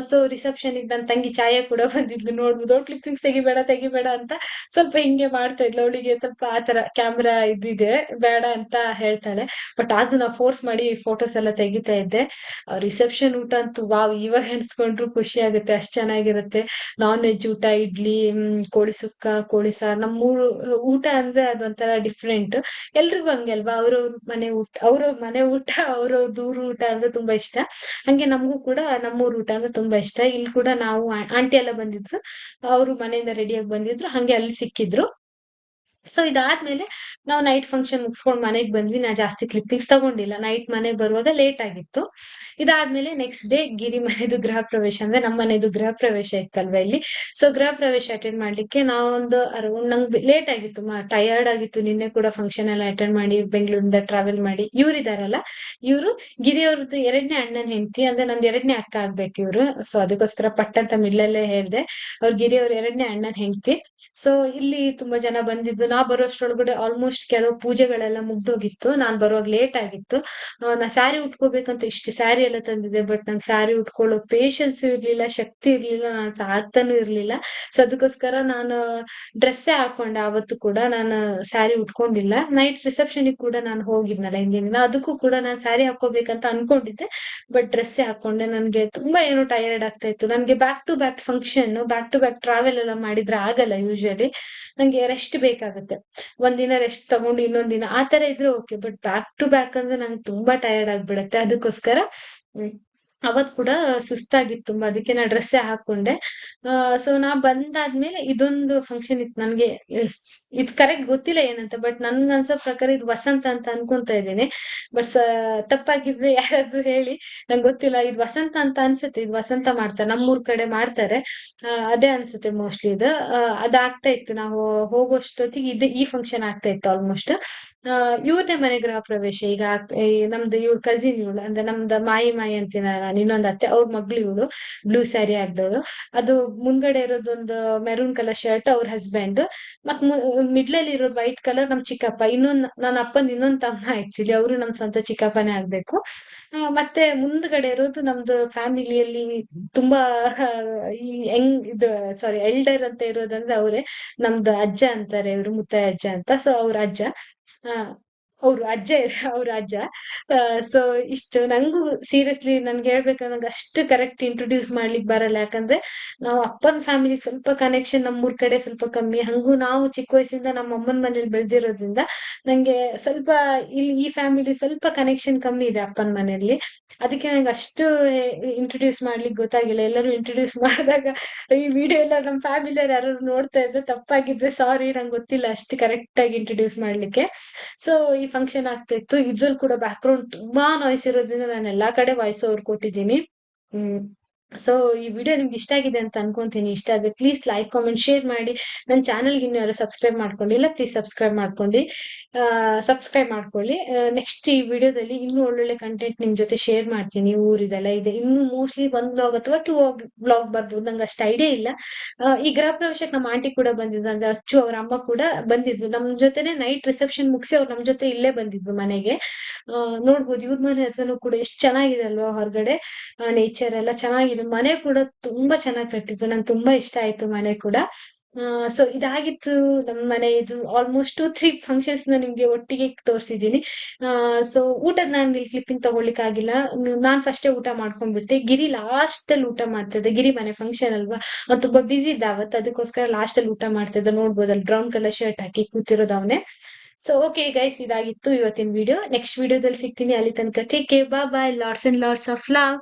ಸೊ ರಿಸೆಪ್ಷನ್ ಇದ್ ನನ್ ತಂಗಿ ಛಾಯಾ ಕೂಡ ಬಂದಿದ್ಲು. ನೋಡ್ಬೋದು ಕ್ಲಿಪ್ಪಿಂಗ್ಸ್ ತೆಗಿಬೇಡ ಅಂತ ಸ್ವಲ್ಪ ಹಿಂಗೆ ಮಾಡ್ತಾ ಇದ್ಲು. ಅವಳಿಗೆ ಸ್ವಲ್ಪ ಆತರ ಕ್ಯಾಮ್ರಾ ಇದಿದೆ, ಬೇಡ ಅಂತ ಹೇಳ್ತಾಳೆ. ಬಟ್ ಅದು ನಾ ಫೋರ್ಸ್ ಮಾಡಿ ಫೋಟೋಸ್ ಎಲ್ಲ ತೆಗಿತಾ ಇದ್ದೆ. ರಿಸೆಪ್ಷನ್ ಊಟ ಅಂತೂ ವಾವ್, ಇವಾಗ ಎನ್ಸ್ಕೊಂಡ್ರು ಖುಷಿ ಆಗುತ್ತೆ, ಅಷ್ಟ್ ಚೆನ್ನಾಗಿರುತ್ತೆ. ನಾನ್ ವೆಜ್ ಊಟ, ಇಡ್ಲಿ, ಕೋಳಿ ಸುಕ್ಕ, ಕೋಳಿ ಸಾರ್. ನಮ್ಮೂರು ಊಟ ಅಂದ್ರೆ ಅದೊಂಥರ ಡಿಫ್ರೆಂಟ್. ಎಲ್ರಿಗೂ ಹಂಗೆ ಅಲ್ವಾ, ಅವ್ರವ್ರ ಮನೆ ಊಟ ಅವ್ರವ್ರ ದೂರ ಊಟ ಅಂದ್ರೆ ತುಂಬಾ ಇಷ್ಟ. ಹಂಗೆ ನಮಗೂ ಕೂಡ ನಮ್ಮೂರ್ ಊಟ ಅಂದ್ರೆ ತುಂಬಾ ಇಷ್ಟ. ಇಲ್ಲಿ ಕೂಡ ನಾವು ಆಂಟಿ ಎಲ್ಲ ಬಂದಿದ್ರು, ಅವರು ಮನೆಯಿಂದ ರೆಡಿಯಾಗಿ ಬಂದಿದ್ರು, ಹಂಗೆ ಅಲ್ಲಿ ಸಿಕ್ಕಿದ್ರು. ಸೊ ಇದಾದ್ಮೇಲೆ ನಾವು ನೈಟ್ ಫಂಕ್ಷನ್ ಮುಗಿಸ್ಕೊಂಡ್ ಮನೆಗ್ ಬಂದ್ವಿ. ನಾ ಜಾಸ್ತಿ ಕ್ಲಿಪ್ಪಿಂಗ್ಸ್ ತಗೊಂಡಿಲ್ಲ, ನೈಟ್ ಮನೆಗ್ ಬರುವಾಗ ಲೇಟ್ ಆಗಿತ್ತು. ಇದಾದ್ಮೇಲೆ ನೆಕ್ಸ್ಟ್ ಡೇ ಗಿರಿ ಮನೆದು ಗೃಹ ಪ್ರವೇಶ ಅಂದ್ರೆ ನಮ್ಮ ಮನೆದು ಗೃಹ ಪ್ರವೇಶ ಇತ್ತಲ್ವಾ ಇಲ್ಲಿ. ಸೊ ಗೃಹ ಪ್ರವೇಶ ಅಟೆಂಡ್ ಮಾಡ್ಲಿಕ್ಕೆ ನಾವೊಂದು ಅರೌಂಡ್, ನಂಗೆ ಲೇಟ್ ಆಗಿತ್ತು, ಟಯರ್ಡ್ ಆಗಿತ್ತು. ನಿನ್ನೆ ಕೂಡ ಫಂಕ್ಷನ್ ಎಲ್ಲ ಅಟೆಂಡ್ ಮಾಡಿ ಬೆಂಗಳೂರಿಂದ ಟ್ರಾವೆಲ್ ಮಾಡಿ. ಇದಾರಲ್ಲ, ಇವ್ರು ಗಿರಿಯವ್ರದ್ದು 2ನೇ ಅಣ್ಣನ್ ಹೆಂಡತಿ, ಅಂದ್ರೆ ನಂದು 2ನೇ ಅಕ್ಕ ಆಗ್ಬೇಕು ಇವ್ರು. ಸೊ ಅದಕ್ಕೋಸ್ಕರ ಪಟ್ಟಂತ ಮಿಡ್ಲಲ್ಲೇ ಹೇಳ್ದೆ, ಅವ್ರ ಗಿರಿಯವ್ರ 2ನೇ ಅಣ್ಣನ್ ಹೆಂಡತಿ. ಸೊ ಇಲ್ಲಿ ತುಂಬಾ ಜನ ಬಂದಿದ್ದು. ನಾ ಬರೋಷ್ಟ್ರೊಳಗಡೆ ಆಲ್ಮೋಸ್ಟ್ ಕೆಲವು ಪೂಜೆಗಳೆಲ್ಲ ಮುಗ್ದೋಗಿತ್ತು. ನಾನ್ ಬರುವಾಗ ಲೇಟ್ ಆಗಿತ್ತು. ನಾ ಸ್ಯಾರಿ ಉಟ್ಕೋಬೇಕಂತ ಇಷ್ಟು ಸ್ಯಾರಿ ಎಲ್ಲ ತಂದಿದ್ದೆ, ಬಟ್ ನಂಗೆ ಸ್ಯಾರಿ ಉಟ್ಕೊಳ್ಳೋ ಪೇಶನ್ಸ್ ಇರ್ಲಿಲ್ಲ, ಶಕ್ತಿ ಇರ್ಲಿಲ್ಲ, ನಾನ್ ಸಾಕ್ತಾನು ಇರ್ಲಿಲ್ಲ. ಸೊ ಅದಕ್ಕೋಸ್ಕರ ನಾನು ಡ್ರೆಸ್ಸೇ ಹಾಕೊಂಡೆ. ಅವತ್ತು ಕೂಡ ನಾನು ಸ್ಯಾರಿ ಉಟ್ಕೊಂಡಿಲ್ಲ. ನೈಟ್ ರಿಸೆಪ್ಷನ್ ಕೂಡ ನಾನು ಹೋಗಿದ್ನಲ್ಲ ಹಿಂದಿನ ದಿನ, ಅದಕ್ಕೂ ಕೂಡ ನಾನು ಸ್ಯಾರಿ ಹಾಕೋಬೇಕಂತ ಅನ್ಕೊಂಡಿದ್ದೆ, ಬಟ್ ಡ್ರೆಸ್ಸೇ ಹಾಕೊಂಡೆ. ನನ್ಗೆ ತುಂಬಾ ಏನೋ ಟಯರ್ಡ್ ಆಗ್ತಾ ಇತ್ತು. ನನ್ಗೆ back to back function, back to back travel ಎಲ್ಲ ಮಾಡಿದ್ರೆ ಆಗಲ್ಲ. ಯೂಶಲಿ ನಂಗೆ ರೆಸ್ಟ್ ಬೇಕಾಗುತ್ತೆ. ಒಂದಿನ ರೆಸ್ಟ್ ತಗೊಂಡು ಇನ್ನೊಂದ್ ದಿನ ಆತರ ಇದ್ರೆ okay, but back to back ಅಂದ್ರೆ ನಂಗೆ ತುಂಬಾ ಟಯರ್ಡ್ ಆಗ್ಬಿಡತ್ತೆ. ಅದಕ್ಕೋಸ್ಕರ ಅವತ್ ಕೂಡ ಸುಸ್ತಾಗಿತ್ತು ತುಂಬಾ, ಅದಕ್ಕೆ ನಾ ಡ್ರೆಸ್ಸೇ ಹಾಕೊಂಡೆ. ಸೊ ನಾ ಬಂದಾದ್ಮೇಲೆ ಇದೊಂದು ಫಂಕ್ಷನ್ ಇತ್ತು ನನ್ಗೆ. ಇದು ಕರೆಕ್ಟ್ ಗೊತ್ತಿಲ್ಲ ಏನಂತ, ಬಟ್ ನನ್ಗೆ ಅನ್ಸೋ ಪ್ರಕಾರ ಇದು ವಸಂತ ಅಂತ ಅನ್ಕೊಂತಾ ಇದ್ದೇನೆ. ಬಟ್ ತಪ್ಪಾಗಿದ್ರೆ ಯಾರಾದ್ರೂ ಹೇಳಿ, ನಂಗೆ ಗೊತ್ತಿಲ್ಲ. ಇದು ವಸಂತ ಅಂತ ಅನ್ಸುತ್ತೆ, ಇದು ವಸಂತ ಮಾಡ್ತಾರೆ, ನಮ್ಮೂರ್ ಕಡೆ ಮಾಡ್ತಾರೆ. ಅದೇ ಅನ್ಸುತ್ತೆ ಮೋಸ್ಟ್ಲಿ ಇದು. ಅದಾಗ್ತಾ ಇತ್ತು ನಾವು ಹೋಗೋಷ್ಟೊತ್ತಿಗೆ ಈ ಫಂಕ್ಷನ್ ಆಗ್ತಾ ಇತ್ತು ಆಲ್ಮೋಸ್ಟ್. ಇವ್ರದೇ ಮನೆ ಗೃಹ ಪ್ರವೇಶ ಈಗ ನಮ್ದು ಇವ್ಳ ಕಸಿನ್ ಇವಳು ಅಂದ್ರೆ ನಮ್ದು ಮಾಯಿ ಅಂತೀನಿ ನಾನು ಇನ್ನೊಂದು ಅತ್ತೆ ಅವ್ರ ಮಗ್ಳು ಇವಳು ಬ್ಲೂ ಸ್ಯಾರಿ ಹಾಕ್ದವಳು. ಅದು ಮುಂದ್ಗಡೆ ಇರೋದೊಂದು ಮೆರೂನ್ ಕಲರ್ ಶರ್ಟ್ ಅವ್ರ ಹಸ್ಬೆಂಡ್, ಮತ್ ಮಿಡ್ಲಲ್ಲಿ ಇರೋದು ವೈಟ್ ಕಲರ್ ನಮ್ ಚಿಕ್ಕಪ್ಪ. ನನ್ನ ಅಪ್ಪನ ಇನ್ನೊಂದ್ ತಮ್ಮ ಆಕ್ಚುಲಿ ಅವರು ನಮ್ ಸ್ವಂತ ಚಿಕ್ಕಪ್ಪನೇ ಆಗ್ಬೇಕು. ಮತ್ತೆ ಮುಂದ್ಗಡೆ ಇರೋದು ನಮ್ದು ಫ್ಯಾಮಿಲಿಯಲ್ಲಿ ತುಂಬಾ ಈ ಇದು ಸಾರಿ ಎಲ್ಡರ್ ಅಂತ ಇರೋದಂದ್ರೆ ಅವ್ರೆ ನಮ್ದು ಅಜ್ಜ ಅಂತಾರೆ ಇವ್ರು, ಮುತ್ತಯ್ಯ ಅಜ್ಜ ಅಂತ. ಸೊ ಅವ್ರ ಅಜ್ಜ, ಆ ಅವ್ರು ಅಜ್ಜ ಅವ್ರ ಅಜ್ಜ. ಸೊ ಇಷ್ಟು ನಂಗೂ ಸೀರಿಯಸ್ಲಿ ನನ್ಗೆ ಹೇಳ್ಬೇಕಂದ್ರೆ ನಂಗೆ ಅಷ್ಟು ಕರೆಕ್ಟ್ ಇಂಟ್ರೊಡ್ಯೂಸ್ ಮಾಡ್ಲಿಕ್ ಬರಲ್ಲ. ಯಾಕಂದ್ರೆ ನಾವು ಅಪ್ಪನ ಫ್ಯಾಮಿಲಿ ಸ್ವಲ್ಪ ಕನೆಕ್ಷನ್ ನಮ್ಮೂರ್ ಕಡೆ ಸ್ವಲ್ಪ ಕಮ್ಮಿ. ಹಂಗೂ ನಾವು ಚಿಕ್ಕ ವಯಸ್ಸಿಂದ ನಮ್ಮ ಅಮ್ಮನ ಮನೇಲಿ ಬೆಳೆದಿರೋದ್ರಿಂದ ನಂಗೆ ಸ್ವಲ್ಪ ಈ ಫ್ಯಾಮಿಲಿ ಸ್ವಲ್ಪ ಕನೆಕ್ಷನ್ ಕಮ್ಮಿ ಇದೆ ಅಪ್ಪನ ಮನೆಯಲ್ಲಿ. ಅದಕ್ಕೆ ನಂಗೆ ಅಷ್ಟು ಇಂಟ್ರೊಡ್ಯೂಸ್ ಮಾಡ್ಲಿಕ್ಕೆ ಗೊತ್ತಾಗಿಲ್ಲ. ಎಲ್ಲರೂ ಇಂಟ್ರೊಡ್ಯೂಸ್ ಮಾಡಿದಾಗ ಈ ವಿಡಿಯೋ ಎಲ್ಲ ನಮ್ಮ ಫ್ಯಾಮಿಲಿ ಯಾರು ನೋಡ್ತಾ ಇದ್ರೆ ತಪ್ಪಾಗಿದ್ರೆ ಸಾರಿ, ನಂಗೆ ಗೊತ್ತಿಲ್ಲ ಅಷ್ಟು ಕರೆಕ್ಟ್ ಆಗಿ ಇಂಟ್ರೊಡ್ಯೂಸ್ ಮಾಡ್ಲಿಕ್ಕೆ. ಸೊ ಈ ಫಂಕ್ಷನ್ ಆಗ್ತಾ ಇತ್ತು. ಇದ್ರಲ್ಲಿ ಕೂಡ ಬ್ಯಾಕ್ ಗ್ರೌಂಡ್ ತುಂಬಾ ನಾಯ್ಸ್ ಇರೋದ್ರಿಂದ ನಾನು ಎಲ್ಲಾ ಕಡೆ ವಾಯ್ಸ್ ಓವರ್ ಕೊಟ್ಟಿದ್ದೀನಿ. ಹ್ಮ್ ಸೊ ಈ ವಿಡಿಯೋ ನಿಮ್ಗೆ ಇಷ್ಟ ಆಗಿದೆ ಅಂತ ಅನ್ಕೊಂತೀನಿ. ಇಷ್ಟ ಆದ್ರೆ ಪ್ಲೀಸ್ ಲೈಕ್, ಕಾಮೆಂಟ್, ಶೇರ್ ಮಾಡಿ. ನನ್ನ ಚಾನಲ್ಗೆ ಇನ್ನೂ ಯಾರು ಸಬ್ಸ್ಕ್ರೈಬ್ ಮಾಡ್ಕೊಂಡಿಲ್ಲ ಪ್ಲೀಸ್ ಸಬ್ಸ್ಕ್ರೈಬ್ ಮಾಡ್ಕೊಳ್ಳಿ. ನೆಕ್ಸ್ಟ್ ಈ ವಿಡಿಯೋದಲ್ಲಿ ಇನ್ನೂ ಒಳ್ಳೊಳ್ಳೆ ಕಂಟೆಂಟ್ ನಿಮ್ ಜೊತೆ ಶೇರ್ ಮಾಡ್ತೀನಿ. ಊರಿದೆಲ್ಲ ಇದೆ, ಇನ್ನು ಮೋಸ್ಟ್ಲಿ 1 ಬ್ಲಾಗ್ ಅಥವಾ 2 ಬ್ಲಾಗ್ ಬರ್ಬೋದು, ನಂಗೆ ಅಷ್ಟು ಐಡಿಯಾ ಇಲ್ಲ. ಈ ಗೃಹ ಪ್ರವೇಶಕ್ಕೆ ನಮ್ಮ ಆಂಟಿ ಕೂಡ ಬಂದಿದ್ರು, ಅಂದ್ರೆ ಅಚ್ಚು ಅವ್ರ ಅಮ್ಮ ಕೂಡ ಬಂದಿದ್ರು ನಮ್ ಜೊತೆನೆ. ನೈಟ್ ರಿಸೆಪ್ಷನ್ ಮುಗಿಸಿ ಅವ್ರು ನಮ್ ಜೊತೆ ಇಲ್ಲೇ ಬಂದಿದ್ರು ಮನೆಗೆ. ನೋಡ್ಬೋದು ಇವ್ರ ಮನೆ ಹತ್ರನೂ ಕೂಡ ಎಷ್ಟು ಚೆನ್ನಾಗಿದೆ ಅಲ್ವಾ, ಹೊರಗಡೆ ನೇಚರ್ ಎಲ್ಲ ಚೆನ್ನಾಗಿದೆ. ಮನೆ ಕೂಡ ತುಂಬಾ ಚೆನ್ನಾಗಿ ಕಟ್ಟಿದ್ರು, ನಂಗೆ ತುಂಬಾ ಇಷ್ಟ ಆಯ್ತು ಮನೆ ಕೂಡ. ಸೊ ಇದಾಗಿತ್ತು ನಮ್ಮ ಮನೆ. ಇದು ಆಲ್ಮೋಸ್ಟ್ 2-3 ಫಂಕ್ಷನ್ಸ್ ನಿಮ್ಗೆ ಒಟ್ಟಿಗೆ ತೋರಿಸಿದೀನಿ. ಸೊ ಊಟದ ನಾನು ಇಲ್ಲಿ ಕ್ಲಿಪ್ಪಿಂಗ್ ತಗೊಳ್ಳಿಕ್ ಆಗಿಲ್ಲ, ನಾನ್ ಫಸ್ಟೇ ಊಟ ಮಾಡ್ಕೊಂಡ್ಬಿಟ್ಟೆ. ಗಿರಿ ಲಾಸ್ಟ್ ಅಲ್ಲಿ ಊಟ ಮಾಡ್ತಿದ್ದೆ, ಗಿರಿ ಮನೆ ಫಂಕ್ಷನ್ ಅಲ್ವಾ, ಅವ್ನು ತುಂಬಾ ಬಿಸಿ ಇದ್ದ ಅವತ್ತು, ಅದಕ್ಕೋಸ್ಕರ ಲಾಸ್ಟ್ ಅಲ್ಲಿ ಊಟ ಮಾಡ್ತಿದ್ದೆ. ನೋಡ್ಬೋದಲ್ಲಿ ಬ್ರೌನ್ ಕಲರ್ ಶರ್ಟ್ ಹಾಕಿ ಕೂತಿರೋದು ಅವನೇ. ಸೊ ಓಕೆ ಗೈಸ್, ಇದಾಗಿತ್ತು ಇವತ್ತಿನ ವಿಡಿಯೋ. ನೆಕ್ಸ್ಟ್ ವಿಡಿಯೋದಲ್ಲಿ ಸಿಗ್ತೀನಿ. ಅಲ್ಲಿ ತನಕ take care, bye bye, lots and lots of love.